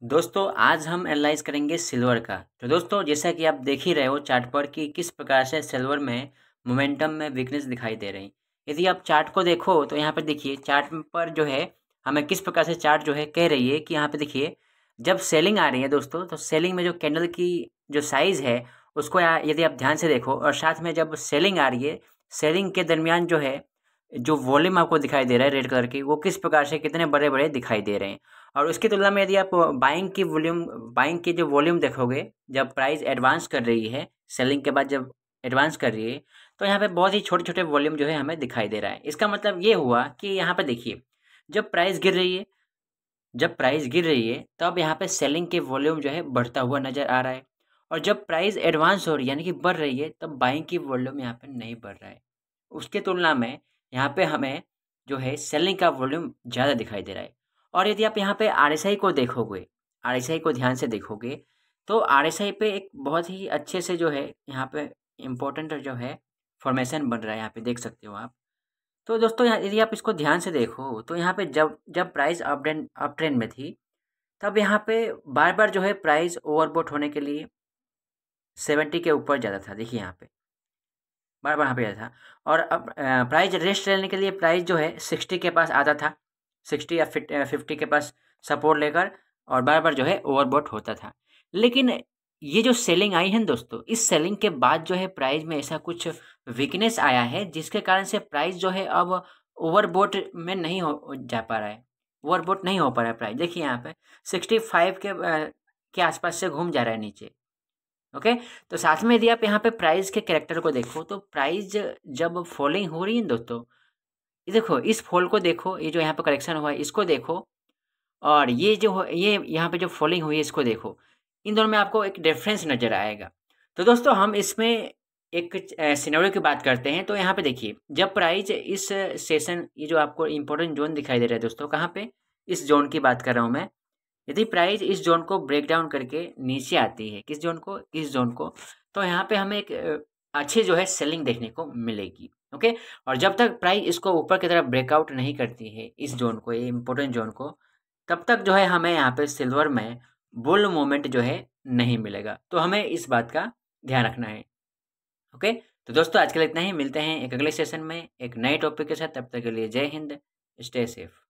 दोस्तों आज हम एनालाइज करेंगे सिल्वर का। तो दोस्तों जैसा कि आप देख ही रहे हो चार्ट पर कि किस प्रकार से सिल्वर में मोमेंटम में वीकनेस दिखाई दे रही। यदि आप चार्ट को देखो तो यहाँ पर देखिए चार्ट पर जो है हमें किस प्रकार से चार्ट जो है कह रही है कि यहाँ पे देखिए जब सेलिंग आ रही है दोस्तों, तो सेलिंग में जो कैंडल की जो साइज़ है उसको यदि आप ध्यान से देखो, और साथ में जब सेलिंग आ रही है, सेलिंग के दरमियान जो है जो वॉल्यूम आपको दिखाई दे रहा है रेड कलर की, वो किस प्रकार से कितने बड़े बड़े दिखाई दे रहे हैं। और उसकी तुलना में यदि आप बाइंग की जो वॉल्यूम देखोगे, जब प्राइस एडवांस कर रही है, सेलिंग के बाद जब एडवांस कर रही है, तो यहाँ पे बहुत ही छोटे छोटे वॉल्यूम जो है हमें दिखाई दे रहा है। इसका मतलब ये हुआ कि यहाँ पे देखिए जब प्राइस गिर रही है, तब यहाँ पे सेलिंग के वॉल्यूम जो है बढ़ता हुआ नज़र आ रहा है, और जब प्राइस एडवांस हो रही है यानी कि बढ़ रही है, तब बाइंग की वॉल्यूम यहाँ पे नहीं बढ़ रहा है। उसके तुलना में यहाँ पे हमें जो है सेलिंग का वॉल्यूम ज़्यादा दिखाई दे रहा है। और यदि आप यहाँ पे आरएसआई को देखोगे, आरएसआई को ध्यान से देखोगे, तो आरएसआई पे एक बहुत ही अच्छे से जो है यहाँ पे इम्पोर्टेंट जो है फॉर्मेशन बन रहा है, यहाँ पे देख सकते हो आप। तो दोस्तों यहाँ यदि आप इसको ध्यान से देखो तो यहाँ पे जब जब प्राइस अप ट्रेंड में थी, तब यहाँ पे बार बार जो है प्राइस ओवरबॉट होने के लिए 70 के ऊपर जाता था। देखिए यहाँ पे बार बार यहाँ पे जाता था, और अब प्राइस रेस्ट लेने के लिए प्राइस जो है 60 के पास आता था, 60 या 50 के पास सपोर्ट लेकर, और बार बार जो है ओवरबॉट होता था। लेकिन ये जो सेलिंग आई है ना दोस्तों, इस सेलिंग के बाद जो है प्राइस में ऐसा कुछ वीकनेस आया है, जिसके कारण से प्राइस जो है अब ओवरबॉट में नहीं हो जा पा रहा है, ओवरबॉट नहीं हो पा रहा है प्राइस। देखिए यहाँ पे 65 के आसपास से घूम जा रहा है नीचे। ओके, तो साथ में यदि आप यहाँ पे प्राइस के कैरेक्टर को देखो, तो प्राइस जब फॉलिंग हो रही है ना दोस्तों, ये देखो इस फॉल को देखो, ये जो यहाँ पे करेक्शन हुआ है इसको देखो, और ये जो ये यहाँ पे जो फॉलिंग हुई है इसको देखो, इन दोनों में आपको एक डिफरेंस नज़र आएगा। तो दोस्तों हम इसमें एक सिनेरियो की बात करते हैं। तो यहाँ पे देखिए जब प्राइस इस सेशन, ये जो आपको इंपॉर्टेंट जोन दिखाई दे रहा है दोस्तों, कहाँ पे, इस जोन की बात कर रहा हूँ मैं। यदि प्राइस इस जोन को ब्रेक डाउन करके नीचे आती है, किस जोन को, इस जोन को, तो यहाँ पे हमें एक अच्छी जो है सेलिंग देखने को मिलेगी। ओके, और जब तक प्राइस इसको ऊपर की तरफ ब्रेकआउट नहीं करती है इस जोन को, ये इम्पोर्टेंट जोन को, तब तक जो है हमें यहाँ पे सिल्वर में बुल मोमेंट जो है नहीं मिलेगा। तो हमें इस बात का ध्यान रखना है। ओके, तो दोस्तों आज के लिए इतना ही, मिलते हैं एक अगले सेशन में एक नए टॉपिक के साथ। तब तक के लिए जय हिंद, स्टे सेफ।